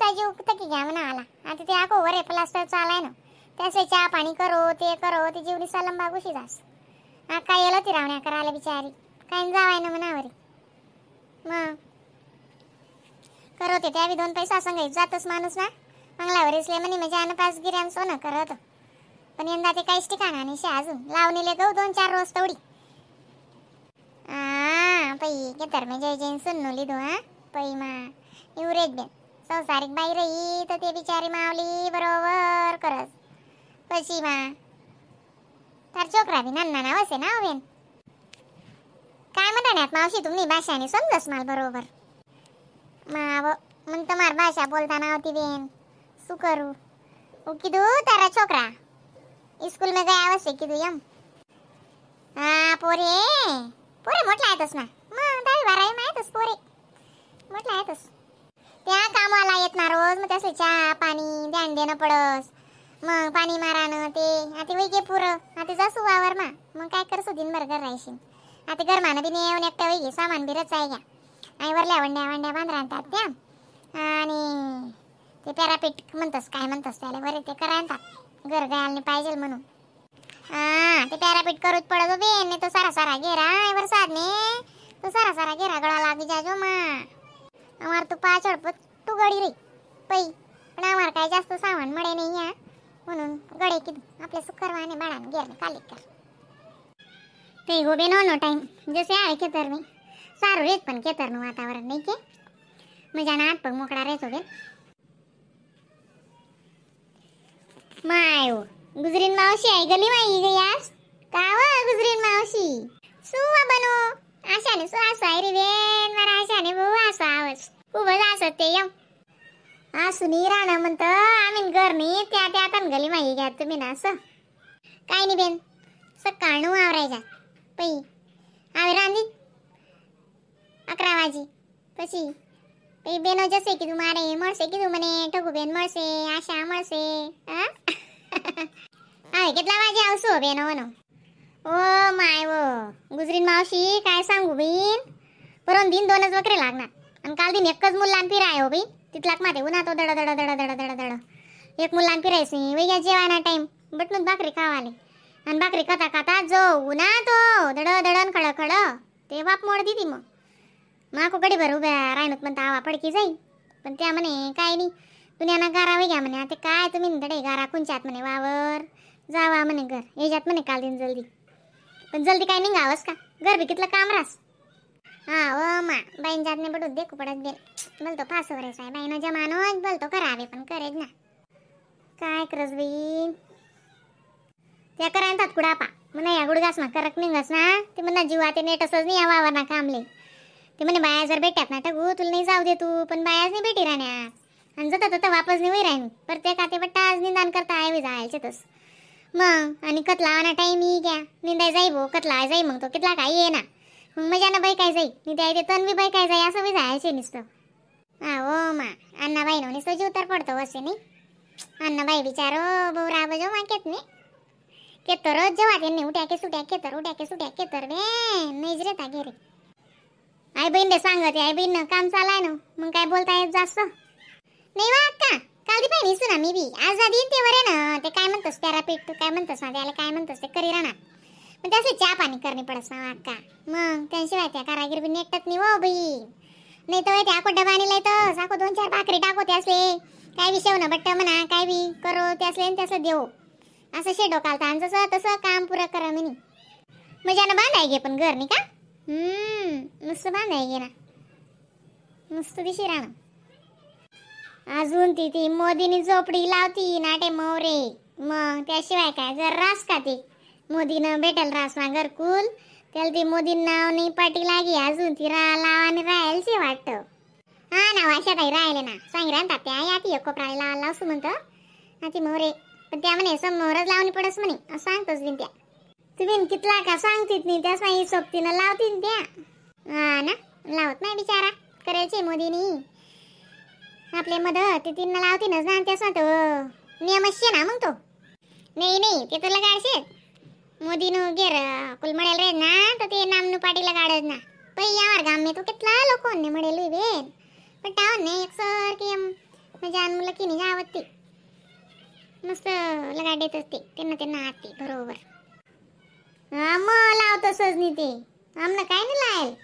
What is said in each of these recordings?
नुसता जीव की घ्या म्हणा आला. आता ते आको वरे प्लास्टर चालाय ना त्याचे चहा पाणी करो ते जीवनी सलम बागुशी जास काय येलो ती रावण्या करायला बिचारी काय जावाय ना म्हणावरी मग करवते त्यावी 2 पैसा संग जातच माणूस ना मंगलावर इसले म्हणे म्हणजे अन 5 गिर्याम सोनं करत पण यंदा ते काहीच ठिकाणा नाही शे अजून लावणीले गहू 2-4 रोज तवडी पै के तर म्हणजे जैन सुन नो लिदो पै मा युरेज बेन संसारिक बाई रही तर ते बिचारी मावली बरोबर करस पशी मा तार छोकरा बी नन्ना ना वसे ना बेन काय म्हणण्यात मावशी तुम्ही भाषाने समजस माल बरोबर माव मग तुम्हार भाषा बोलताना होती बेन सु करू ओ किदू तारा छोकरा स्कूल में गया वसे किदू यम पोरे मोठला आहेतस ना मग 10-12 आहेतस पोरे मोठला आहेतस त्या कामाला येत ना रोज मग त्याचे चहा पाणी ध्यान देणं पडस मग पाणी मारानं ते आता वैगे पुरं आता जासू वावर मग काय करसू दिनभर घर राहशील आता घर मानं बी नेऊन एकटा वैगे सामान बी रचाय घ्या आणि वरल्या वंड्या बांध राहतात त्या आणि ते पॅरापीट म्हणतस काय म्हणतस त्याला बरे ते करायतात घर गायला पाहिजे म्हणून ते पॅरापीट करूच पडतो बेन ने तो सारा घेरा वर साधने तो सारा घेरा गळा लागी जाजो मा अमार तू पाचड तू गडी रे पै पण आम्हाला काय जास्त सामान मळे नाही म्हणून गडे की आपल्या सुकरवाने बाळाने घेरने काली कर ते गो बेनो टाइम जसे आहे खेतर में सारू रेत पण खेतरનું वातावरण नाही के मजाना हात पग मोकळा રહેતો બેન मायो गुजरीन मावशी आई गलीમાં ઈ ગઈ યાર કાવા ગુજરીન માવशी શું બનો આશાને શું આસો આરી બેન મારા આશાને બહુ આસો આવસ खूप आसो ते यम आसू नी राणा म्हणत आम्ही घर नाही त्या पण गलीમાં ઈ ગયા तुम्ही ना असं काय नाही बेन सकाळનું आवरायचा पै आवे रांदी 11 વાગે પછી એ બેનો જશે કીધું મારે મળશે કીધું મને ઠગુબેન મળશે આશા મળશે હવે કેટલા વાગે આવશો બેનો વનો ओ माय व गुजरीन मावशी काय सांगू बीन परम दिन 2च वकरे लागणार आणि काल दिन एकच मुलान फिरायो बी तितलाक माते उन्हा तो दड एक मुलान फिरायसी वेग्या जेवाना टाइम बटनूत भाकरी खावाले आणि भाकरी खाता जो उन्हा तो दडन खड ते बाप मोड दीदी मग माको गडी भर उभ्या राहणूत म्हणता आवा पडकी जाई पण त्या म्हणे काय नाही दुनियाना गारा वेग्या म्हणे आता काय तुम्ही दडे गारा कुंचात म्हणे वावर जावा म्हणे घर याच्यात म्हणे काल दिन जल्दी पण जल्दी काय निघावस का घर बी कितलं काम रास व मा बाईन जातने बडू देखू पडत बेन बोलतो फासवरायचा आहे बाईनं जमानोच बोलतो करावे पण करेज ना काय करस बाई त्या करायतात कुडापा म्हणा या गुडगास ना करक निघस ना ते म्हणा जीवा ते नेटसच नाही या वावर ना कामले ते म्हणे बाया जर भेटतात ना टगू तुला नाही जाऊ दे तू पण बायाच नाही भेटी राहण्यात आणि जाता वापस नाही वय राहीन प्रत्येक ते बट्टा आज निदान करता आहे जायचे तस मग आणि कतला टाइम ही घ्या निंदाय जाई भो कतला जाई मग तो कितला काय ये ना मग मजानं बाई काय जाई निदाय ते तन बी बाई काय जाई असं बी जायचे नुसतं हो मा अण्णाबाई नो नुसतं जीव तर पडतो असे नाही अण्णाबाई बिचारो भाऊ राबजो माकेत नाही केतर जेव्हा त्यांनी उठ्या के सुट्या केतर बे नाहीच रे ता घेरे आई बहीण दे सांगत आई बहीण काम चालाय ना मग काय बोलता येत जास्त नाही वा अक्का काल दी पाहिजे सुना मी बी आज आधी ते वरे ना ते काय म्हणतोस पॅरापीट काय म्हणतोस ना त्याला काय म्हणतोस ते करी राहणार पण त्याचे चहा पाणी करणे पडस ना अक्का मग त्याशिवाय त्या कारागीर बी नेटत नाही हो बाई नाही तर त्या डबा आणलाय तर साको 2-4 भाकरी टाको त्यासले काय विषय ना बट्ट म्हणा काय बी करो त्यासले त्यासं देऊ असं शेडो कालता आणि जसं तसं काम पुरं करा म्हणे मजानं बांधाय गे पण घर नाही का नुसतं बांधाय गे ना नुसतं दिशी राहणं अजून ती मोदीनी झोपडी लावती नाटे मोरे मग त्याशिवाय काय घर रास का ते मोदीनं भेटल रास ना घरकुल त्याला ती मोदी नाव नाही पाठी लागी अजून ती लावाने राहायला वाटतं हा ना वाशा काही राहिले ना सांग राहतात त्या या ती कोपराला लावायला लावसू म्हणतं ती मोरे पण त्या म्हणे समोरच लावणी पडस म्हणे असं सांगतोच बिन त्या तुम्ही कितला का सांगतीत नाही त्याच नाही सोबतीनं लावतीन त्या हा ना लावत नाही बिचारा करायचे मोदीनी आपले मदत ते तीन लावतीनच ना त्यास तो नियमच ना मग तो नाही ते तुला गाडशे मोदीनं घेर कुल मळेल रे ना तर ते नामनु पाटीला गाडत ना पै यावर गाम में तो कितला लोकों ने मळेल बेन पण टाव ने एकसारखी जान मुलं की नाही आवडते मस्त लगा देत असते त्यांना आते बरोबर. हा मग लावतो सजनी ते आमनं काय नाही लायल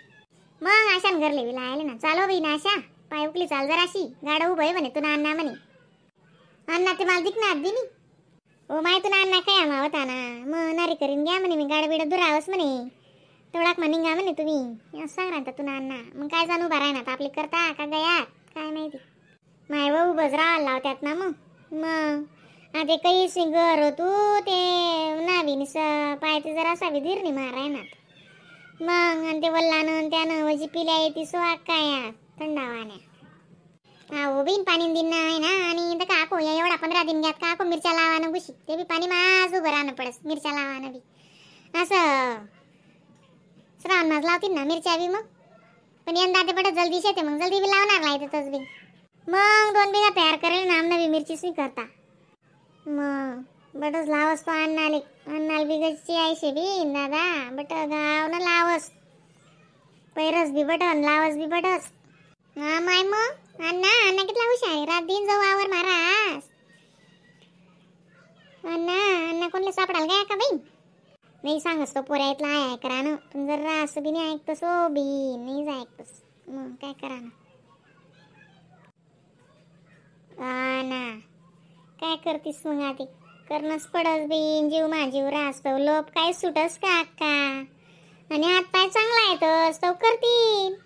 मग आशान घरले बी लायले ना. चालो बाई ना आशा पाय उकली चाल जराशी गाडा उभं आहे म्हणे तुला अण्णा म्हणे. अण्णा ते मला दिखणार बी नाही. ओ माय तुला अण्णा काय आम्हा होता ना मग नारी करीन घ्या म्हणे मी गाडा बिडा दुरावस म्हणे तेवढाक म्हणे गा म्हणे तुम्ही असं सांग राहता तुला अण्णा. मग काय जाणू उभा राहणार आपले करता का गया काय माहिती माय भाऊ उभंच राहायला लावत्यात ना. मग आता काही सिंगर तू ते नावीन पायते जरा असा विधीर नाही मारायना मग आणि ते वल्लानं त्यानं वजी पिल्या येते सो काय थंडावाने. हो बिन पाणी दिन आहे ना आणि काको या एवढा 15 दिन घ्यात काको मिरच्या लावानं गुशी ते बी पाणी माझ उभं राहणं पडस मिरच्या लावानं बी असं श्रावण मास लावतील ना मिरच्या बी. मग पण यंदा ते पडत जल्दी शेते मग जल्दी बी लावणार नाही तसंच बी. मग 2 बिघा तयार करेल ना आमना बी मिरचीच नाही करता. मग बटच लावस तो अन्नाल बिघाची आयशे बी दादा बट गाव न लावस पैरस बी बटन लावस बी बटस. हा माय मग अण्णा किती हुशार आहे रात दिन जाऊ आवर महाराज. अण्णा कोणले सापडाल काय का बाई नाही सांगस तो पोऱ्या इथला आहे करा ना पण जर असं बी नाही ऐकतस हो बी नाही ऐकतस मग काय करा ना. ना काय करतीस मग आधी करणंच पडस बी जीव माझीव रास्तव लोप काय सुटस का अक्का आणि हात पाय चांगला आहे तर तो करतील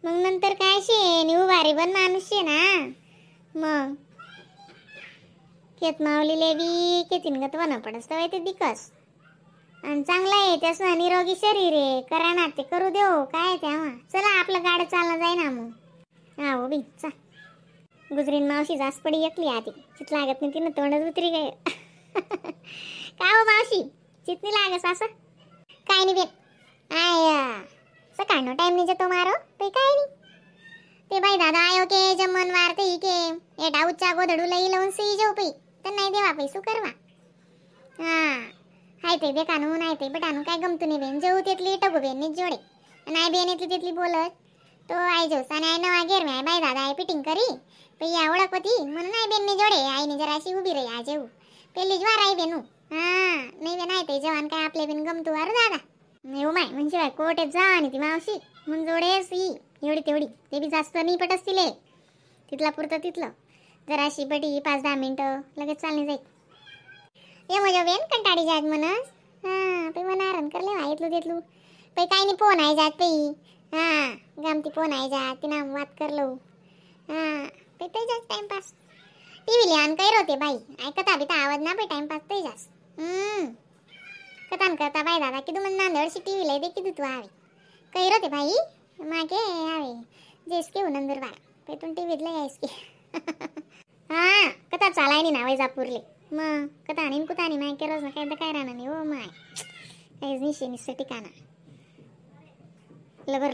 मग नंतर काय शे उभारी बन माणूस शे ना. मग खेत मावलीले बी खेतीन गत वन पडस तर ते दिकस आणि चांगला आहे त्यास निरोगी शरीर आहे करा ना ते करू देऊ काय तेव्हा चला आपलं गाडं चालणं जाई ना. मग हो बी चा गुजरीन मावशी जास्त पडी एकली आधी चित लागत नाही तिनं तोंडच उतरी गे का हो मावशी चित नाही लागस असं काय नाही बेन आय सकाळनो टाइम नाही जातो मारो ते काय नाही ते बाई दादा आयो के जमन वारते ही के ए डाऊचा गोधडू लई लावून सी जाऊ पई तर नाही देवा पैसू करवा. हा हाय ते बेकानू नाही ते बटानू काय गमतू नाही बेन जेऊ तेतली टगू बेन नी जोडे नाही बेन इतली तितली बोलत तो आई जोस आणि आई नवा घेर में बाई दादा आई फिटिंग करी पै ओळख होती म्हणून आई बेन नी जोडे आईने जराशी उभी रही आज जेऊ पेली ज्वार आई बेनू. हा नाही बेन आहे ते जवान काय आपले बेन गमतू वारू दादा नाही माय म्हणजे कोटेत जा आणि ती मावशी म्हणून जोडेस ही एवढी तेवढी ते बी जास्त नाही पटस तिले तिथला पुरतं तिथलं जराशी बडी 5-10 मिनिटं लगेच चालणे जाईल. ये मजा बेन कंटाळी जात म्हणस हा पै मना आराम करले वाईतलू देतलू पै काही नाही फोन आहे जात पै हा गमती फोन आहे जात तिना वाद करलो हा पै ते जास्त टाइमपास टीव्ही लिहान काही होते बाई ऐकता बी तर आवाज ना पै टाइमपास ते जास्त कथान करता बाई दादा की तुम्हाला नांदळशी टीव्ही लय दे की तू आवे काही होते बाई मागे आवे जेसके नंदूर बार पेटून टीव्हीत लय आहेस की हा कथा चालाय नाही ना वैजापूरले मग कथा आणि कुतानी माय केरोज ना काय तर काय राहणार नाही हो माय काहीच निशे निस्से ठिकाणा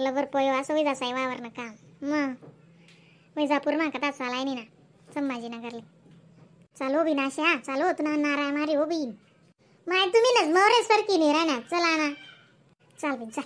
लवर पोयो असं वैजा साई वावर ना काम मग वैजापूर मा कथा चालाय नाही ना संभाजीनगरले चालो बी नाशा चालो तुना नाराय मारी हो बी माय तुम्ही नच मोरे सरकी नाही राहणार चला ना चाल बिन चाल.